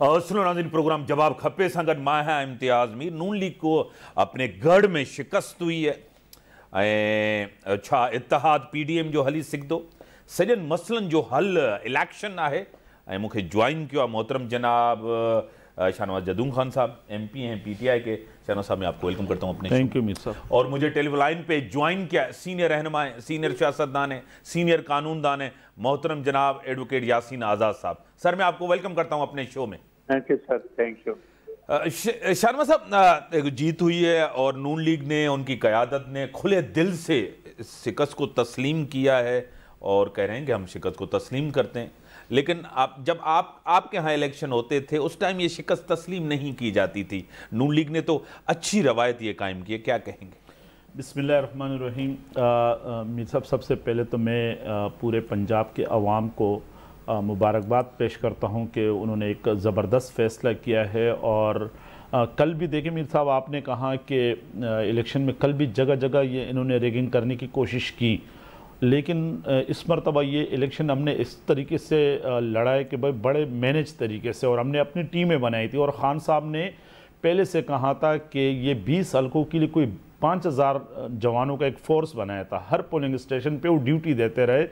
सुनो नाज़रीन, प्रोग्राम जवाब खपे संगत मां है इम्तियाज़ मीर। नून लीग को अपने गढ़ में शिकस्त हुई है ऐं छा इत्तेहाद PDM जो हली सघंदो? सॼनि मसइलनि जो हल इलेक्शन आहे ऐं मूंखे ज्वाइन किया मोहतरम जनाब शाहनवाज जदूं खान साहब MP हैं PTI के। शाहनवाज साहब मैं आपको वेलकम करता हूँ अपने। थैंक यू मीर साहब। और मुझे टेलीलाइन पे ज्वाइन किया सीनियर रहनुमा है, सीनियर सियासतदान है, सीनियर कानूनदान है, मोहतरम जनाब एडवोकेट यासीन आज़ाद साहब। सर मैं आपको वेलकम करता हूँ अपने शो में। Thank you sir, thank you. Shahnawaz साहब, एक जीत हुई है और नून लीग ने, उनकी क़यादत ने खुले दिल से शिकस्त को तस्लीम किया है और कह रहे हैं कि हम शिकस्त को तस्लीम करते हैं। लेकिन जब आपके यहाँ इलेक्शन होते थे उस टाइम ये शिकस्त तस्लीम नहीं की जाती थी। नून लीग ने तो अच्छी रवायत ये कायम की है, क्या कहेंगे? बिस्मिल्लाहिर्रहमानिर्रहीम। मीर साहब, सबसे पहले तो मैं पूरे पंजाब के अवाम को मुबारकबाद पेश करता हूँ कि उन्होंने एक ज़बरदस्त फ़ैसला किया है। और कल भी देखें मीर साहब, आपने कहा कि इलेक्शन में कल भी जगह जगह ये इन्होंने रेगिंग करने की कोशिश की, लेकिन इस मरतबा ये इलेक्शन हमने इस तरीके से लड़ा है कि भाई बड़े मैनेज तरीके से, और हमने अपनी टीमें बनाई थी। और ख़ान साहब ने पहले से कहा था कि ये 20 हलकों के लिए कोई 5000 जवानों का एक फ़ोर्स बनाया था। हर पोलिंग स्टेशन पे वो ड्यूटी देते रहे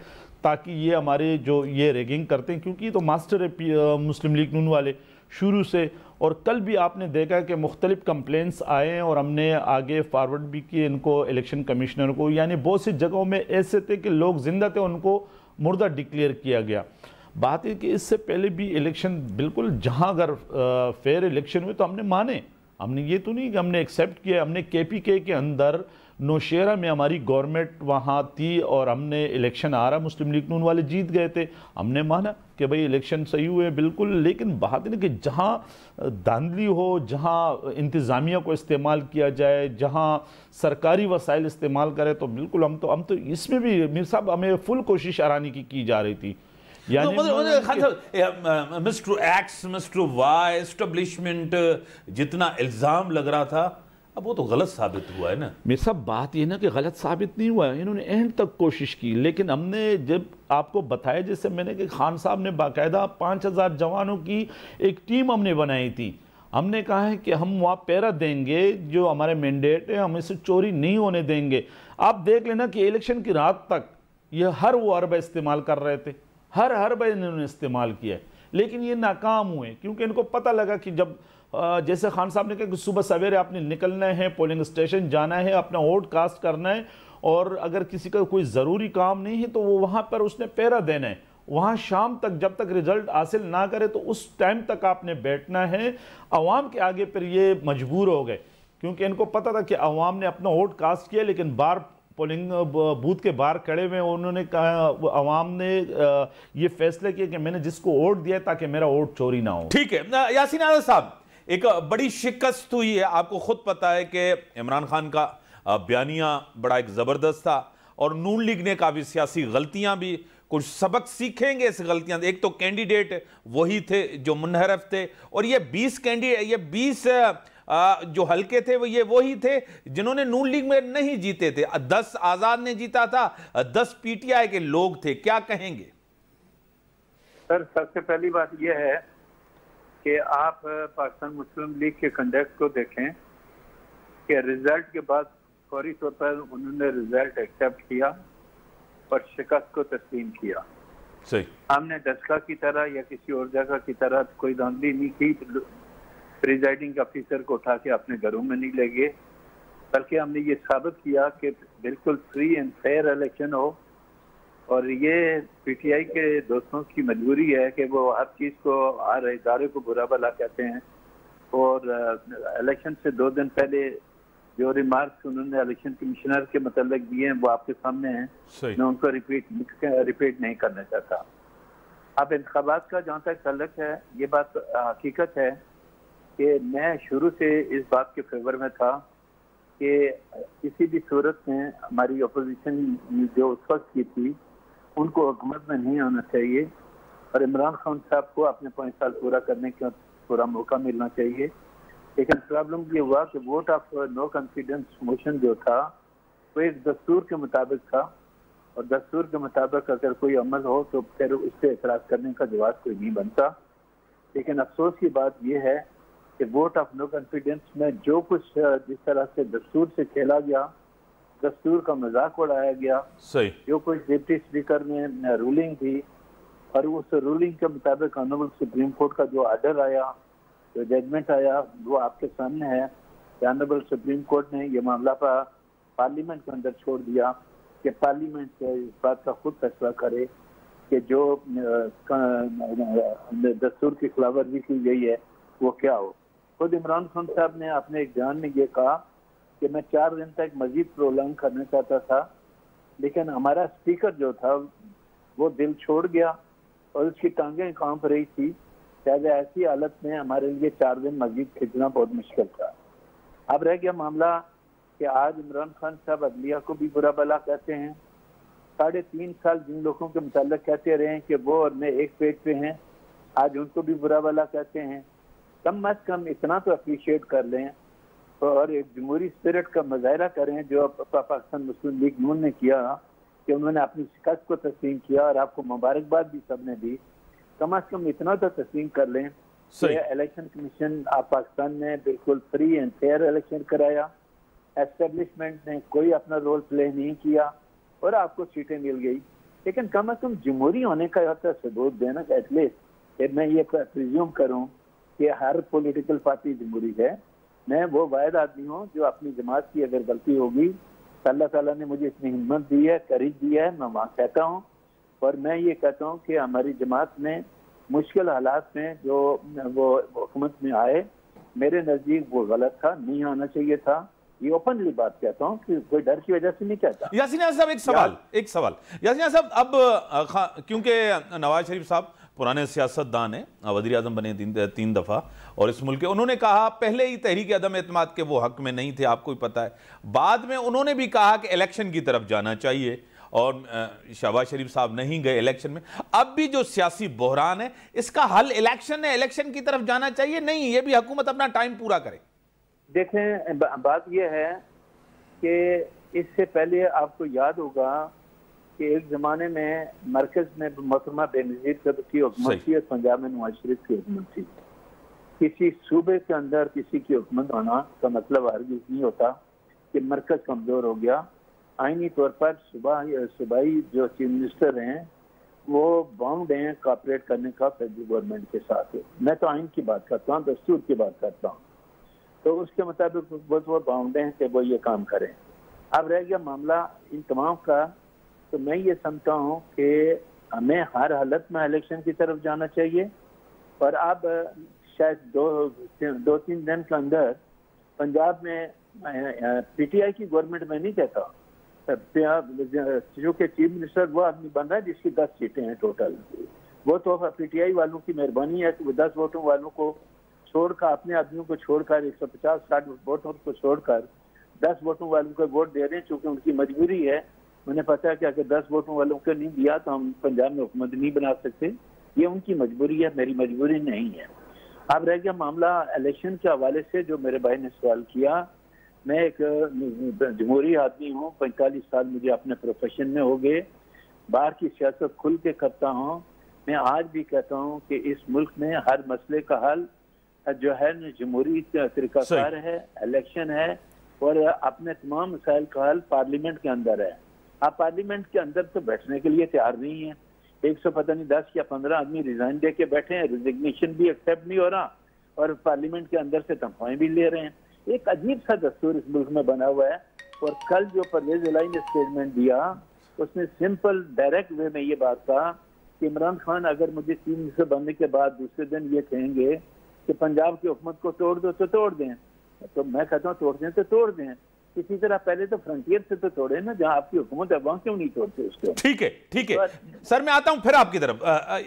ताकि ये हमारे जो ये रेगिंग करते हैं, क्योंकि तो मास्टर है मुस्लिम लीग नून वाले शुरू से। और कल भी आपने देखा कि मुख्तलिफ कंप्लेंट्स आए हैं और हमने आगे फारवर्ड भी किए इनको इलेक्शन कमिश्नर को। यानी बहुत सी जगहों में ऐसे थे कि लोग जिंदा थे, उनको मुर्दा डिक्लेयर किया गया। बात है कि इससे पहले भी इलेक्शन बिल्कुल जहां अगर फेयर इलेक्शन हुए तो हमने माने, हमने ये तो नहीं कि हमने एक्सेप्ट किया। हमने KPK के अंदर नौशेरा में हमारी गवर्नमेंट वहाँ थी और हमने इलेक्शन आ रहा, मुस्लिम लीग नून वाले जीत गए थे, हमने माना कि भाई इलेक्शन सही हुए बिल्कुल। लेकिन बात है कि जहाँ धांधली हो, जहाँ इंतज़ामिया को इस्तेमाल किया जाए, जहाँ सरकारी वसाइल इस्तेमाल करें, तो बिल्कुल हम तो इसमें भी मीर साहब हमें फुल कोशिश आरानी की जा रही थी। यानी mister X mister Y establishment जितना इल्ज़ाम लग रहा था, अब वो तो गलत साबित हुआ है ना। मेरे साहब बात ये ना कि गलत साबित नहीं हुआ है, इन्होंने एंड तक कोशिश की। लेकिन हमने जब आपको बताया, जैसे मैंने कि खान साहब ने बाकायदा 5000 जवानों की एक टीम हमने बनाई थी। हमने कहा है कि हम वहाँ पहरा देंगे, जो हमारे मैंडेट है हम इसे चोरी नहीं होने देंगे। आप देख लेना कि इलेक्शन की रात तक ये हर वो अरबा इस्तेमाल कर रहे थे, हर अरबा इन्होंने इस्तेमाल किया है। लेकिन ये नाकाम हुए क्योंकि इनको पता लगा कि जब जैसे खान साहब ने कहा कि सुबह सवेरे आपने निकलना है, पोलिंग स्टेशन जाना है, अपना वोट कास्ट करना है, और अगर किसी का कोई ज़रूरी काम नहीं है तो वो वहाँ पर उसने पहरा देना है। वहाँ शाम तक जब तक रिजल्ट हासिल ना करे तो उस टाइम तक आपने बैठना है। अवाम के आगे पर ये मजबूर हो गए क्योंकि इनको पता था कि अवाम ने अपना वोट कास्ट किया, लेकिन बार पोलिंग बूथ के बाहर खड़े हुए उन्होंने कहा, अवाम ने ये फैसला किया कि मैंने जिसको वोट दिया ताकि मेरा वोट चोरी ना हो। ठीक है यासीन आज़ाद साहब, एक बड़ी शिकस्त हुई है। आपको खुद पता है कि इमरान खान का बयानिया बड़ा एक ज़बरदस्त था और नून लीग ने काफ़ी सियासी गलतियां भी, कुछ सबक सीखेंगे इस गलतियां। एक तो कैंडिडेट वही थे जो मुनहरफ थे, और ये 20 कैंडिडेट, ये 20 जो हल्के थे वो ये वही थे जिन्होंने नून लीग में नहीं जीते थे। 10 आज़ाद ने जीता था, 10 PTI के लोग थे। क्या कहेंगे? सर, सबसे पहली बात यह है कि आप पाकिस्तान मुस्लिम लीग के कंडक्ट को देखें कि रिजल्ट के बाद फौरी तौर पर उन्होंने रिजल्ट एक्सेप्ट किया और शिकस्त को तस्लीम किया। सही। हमने डस्का की तरह या किसी और जगह की तरह कोई धांधली नहीं की, प्रिजाइडिंग ऑफिसर को उठा के अपने घरों में नहीं ले गए, बल्कि हमने ये साबित किया कि बिल्कुल फ्री एंड फेयर इलेक्शन हो। और ये PTI के दोस्तों की मजबूरी है कि वो हर चीज़ को, हर इदारे को बुरा भला कहते हैं। और इलेक्शन से 2 दिन पहले जो रिमार्क्स उन्होंने इलेक्शन कमिश्नर के मतलब दिए हैं वो आपके सामने हैं, मैं उनको रिपीट नहीं करना चाहता। अब इंतखाबात का जहाँ तक तल्लुक है, ये बात हकीकत है कि मैं शुरू से इस बात के फेवर में था कि किसी भी सूरत में हमारी अपोजिशन जो उस वक्त की थी उनको हुकूमत में नहीं होना चाहिए और इमरान खान साहब को अपने 5 साल पूरा करने का पूरा मौका मिलना चाहिए। लेकिन प्रॉब्लम ये हुआ कि vote of no confidence motion जो था वो एक दस्तूर के मुताबिक था, और दस्तूर के मुताबिक अगर कोई अमल हो तो फिर उस पर एतराज़ करने का जवाब कोई नहीं बनता। लेकिन अफसोस की बात यह है कि वोट ऑफ नो कॉन्फिडेंस में जो कुछ जिस तरह से दस्तूर से खेला गया, दस्तूर का मजाक उड़ाया गया, सही, जो कुछ डिप्टी स्पीकर में रूलिंग थी और उस रूलिंग के मुताबिक ऑनरेबल सुप्रीम कोर्ट का जो ऑर्डर आया, जो जजमेंट आया, वो आपके सामने है कि ऑनरेबल सुप्रीम कोर्ट ने ये मामला पार्लियामेंट के अंदर छोड़ दिया कि पार्लियामेंट इस बात का खुद फैसला करे कि जो दस्तूर की खिलाफवर्जी की गई है वो क्या हो। खुद इमरान खान साहब ने अपने एक बयान में ये कहा कि मैं 4 दिन तक मजीद प्रोलॉन्ग करना चाहता था, लेकिन हमारा स्पीकर जो था वो दिल छोड़ गया और उसकी टांगें कांप रही थी। शायद ऐसी हालत में हमारे लिए 4 दिन मजीद खींचना बहुत मुश्किल था। अब रह गया मामला कि आज इमरान खान साहब अदलिया को भी बुरा भला कहते हैं। 3.5 साल जिन लोगों के मुताल्लिक कहते रहे कि वो और मैं एक पेज पे हैं, आज उनको भी बुरा भला कहते हैं। कम अज कम इतना तो अप्रिशिएट कर लें और एक जमहूरी स्पिरिट का मुजाहरा करें जो पाकिस्तान मुस्लिम लीग नून ने किया कि उन्होंने अपनी शिकस्त को तस्लीम किया और आपको मुबारकबाद भी सबने दी। कम अज कम इतना तो तस्लीम कर लें कि इलेक्शन कमीशन आप पाकिस्तान ने बिल्कुल फ्री एंड फेयर इलेक्शन कराया, एस्टेब्लिशमेंट ने कोई अपना रोल प्ले नहीं किया और आपको सीटें मिल गई। लेकिन कम अज कम जमहूरी होने का सबूत देना, एटलीस्ट मैं ये प्रिज्यूम करूँ कि हर पॉलिटिकल पार्टी जमहूरी है, मैं वो वाहिद आदमी हूँ जो अपनी जमात की अगर गलती होगी, अल्लाह ताला ने मुझे इतनी हिम्मत दी है, करीज दी है, मैं वहाँ कहता हूँ। और मैं ये कहता हूँ कि हमारी जमात ने मुश्किल हालात में जो वो हुकूमत में आए, मेरे नज़दीक वो गलत था, नहीं आना चाहिए था। ये ओपनली बात कहता हूँ कि कोई डर की वजह से नहीं कहता। यासीन साहब एक सवाल यासीन साहब, अब क्योंकि नवाज शरीफ साहब पुराने सियासतदान हैं, वज़ीर आज़म बने 3 दफ़ा और इस मुल्क के, उन्होंने कहा पहले ही तहरीक अदम एतमाद के वो हक में नहीं थे, आपको ही पता है। बाद में उन्होंने भी कहा कि इलेक्शन की तरफ जाना चाहिए और शहबाज शरीफ साहब नहीं गए इलेक्शन में। अब भी जो सियासी बहरान है, इसका हल इलेक्शन है, इलेक्शन की तरफ जाना चाहिए, नहीं ये भी हुकूमत अपना टाइम पूरा करे। देखें, बात यह है कि इससे पहले आपको याद होगा कि एक जमाने में मरकज में मोहतरमा बेनज़ीर की हुकूमत थी और पंजाब में नवाज शरीफ की हुकूमत थी। किसी सूबे के अंदर किसी की हुकूमत होना का मतलब हरगिज़ नहीं होता कि मरकज कमजोर हो गया। आईनी तौर पर सूबाई जो चीफ मिनिस्टर हैं वो बाउंड हैं कॉपरेट करने का फेडरल गवर्नमेंट के साथ। मैं तो आइन की बात करता हूँ, दस्तूर की बात करता हूँ, तो उसके मुताबिक वो बाउंड हैं कि वो ये काम करें। अब रह गया मामला इन तमाम का, तो मैं ये समझता हूँ कि हमें हर हालत में इलेक्शन की तरफ जाना चाहिए। और अब शायद 2-3 दिन के अंदर पंजाब में पीटीआई की गवर्नमेंट में नहीं कहता, जो कि चीफ मिनिस्टर वो आदमी बन रहा है जिसकी 10 सीटें हैं टोटल। वो तो पीटीआई वालों की मेहरबानी है कि वो 10 वोटों वालों को छोड़कर, अपने आदमियों को छोड़कर, 150-60 वोटों को छोड़कर 10 वोटों वालों को वोट दे रहे हैं, चूंकि उनकी मजबूरी है। उन्हें पता है कि अगर 10 वोटों वालों को नहीं दिया तो हम पंजाब में हुकूमत नहीं बना सकते। ये उनकी मजबूरी है, मेरी मजबूरी नहीं है। अब रह गया मामला इलेक्शन के हवाले से जो मेरे भाई ने सवाल किया। मैं एक जमहूरी आदमी हूँ, 45 साल मुझे अपने प्रोफेशन में हो गए, बाहर की सियासत खुल के करता हूँ। मैं आज भी कहता हूँ कि इस मुल्क में हर मसले का हल जो है जमहूरी तरीकाकार है, इलेक्शन है और अपने तमाम मसाइल का हल पार्लियामेंट के अंदर है। आप पार्लियामेंट के अंदर तो बैठने के लिए तैयार नहीं है। 10 या 15 आदमी रिजाइन दे के बैठे हैं, रिजिग्नेशन भी एक्सेप्ट नहीं हो रहा और पार्लियामेंट के अंदर से तनख्वाहें भी ले रहे हैं। एक अजीब सा दस्तूर इस मुल्क में बना हुआ है। और कल जो परवेज इलाही ने स्टेटमेंट दिया उसमें सिंपल डायरेक्ट वे में ये बात कहा कि इमरान खान अगर मुझे 3 मिनट बनने के बाद दूसरे दिन ये कहेंगे कि पंजाब की हुकूमत को तोड़ दो तो तोड़ दें, तो मैं कहता हूँ तोड़ दें तो तोड़ दें। इसी तरह पहले तो फ्रंटियर से तो तोड़े ना, जहां आपकी हुकूमत है वहां क्यों नहीं तोड़ते उसको। ठीक है सर, मैं आता हूं फिर आपकी तरफ।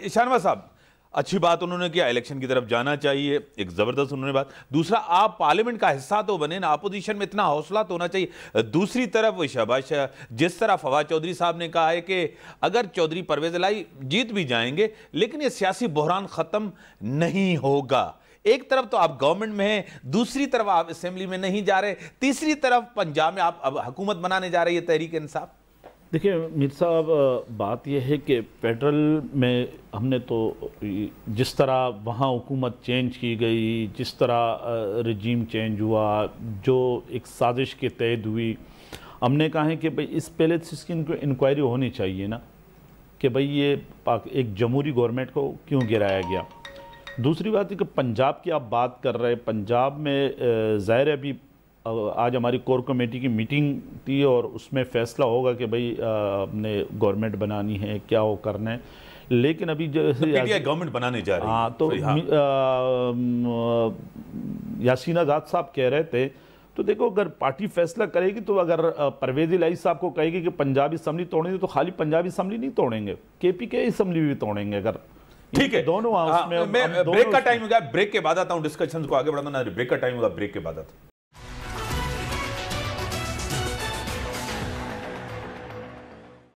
शाहनवाज साहब, अच्छी बात उन्होंने किया, इलेक्शन की तरफ जाना चाहिए, एक जबरदस्त उन्होंने बात। दूसरा, आप पार्लियामेंट का हिस्सा तो बने ना, अपोजिशन में इतना हौसला तो होना चाहिए। दूसरी तरफ वो शहबाज, जिस तरह फवाद चौधरी साहब ने कहा है कि अगर चौधरी परवेज इलाही जीत भी जाएंगे लेकिन ये सियासी बहरान खत्म नहीं होगा। एक तरफ तो आप गवर्नमेंट में हैं, दूसरी तरफ आप असेंबली में नहीं जा रहे, तीसरी तरफ पंजाब में आप अब हुकूमत बनाने जा रही है तहरीक इंसाफ। देखिए मीर साहब, बात यह है कि फेडरल में हमने तो जिस तरह वहाँ हुकूमत चेंज की गई, जिस तरह रजीम चेंज हुआ, जो एक साजिश के तहत हुई, हमने कहा है कि भाई इस पहले से इसकी इंक्वायरी होनी चाहिए ना, कि भाई ये एक जमहूरी गवर्नमेंट को क्यों गिराया गया। दूसरी बात है कि पंजाब की आप बात कर रहे हैं, पंजाब में ज़ाहिर है अभी आज हमारी कोर कमेटी की मीटिंग थी और उसमें फ़ैसला होगा कि भाई हमने गवर्नमेंट बनानी है, क्या वो करना है, लेकिन अभी जैसे गवर्नमेंट बनाने जा रही है। हाँ, तो यासीन आज़ाद साहब कह रहे थे, तो देखो अगर पार्टी फैसला करेगी तो अगर परवेज़ इलाही साहब को कहेगी कि पंजाबी असम्बली तोड़ेंगे तो खाली पंजाबी असम्बली नहीं तोड़ेंगे, KPK असम्बली भी तोड़ेंगे। अगर ठीक है, दोनों मैं ब्रेक का टाइम हो गया, ब्रेक के बाद आता हूँ, डिस्कशन को आगे बढ़ाना, ब्रेक का टाइम होगा, ब्रेक के बाद आता हूँ।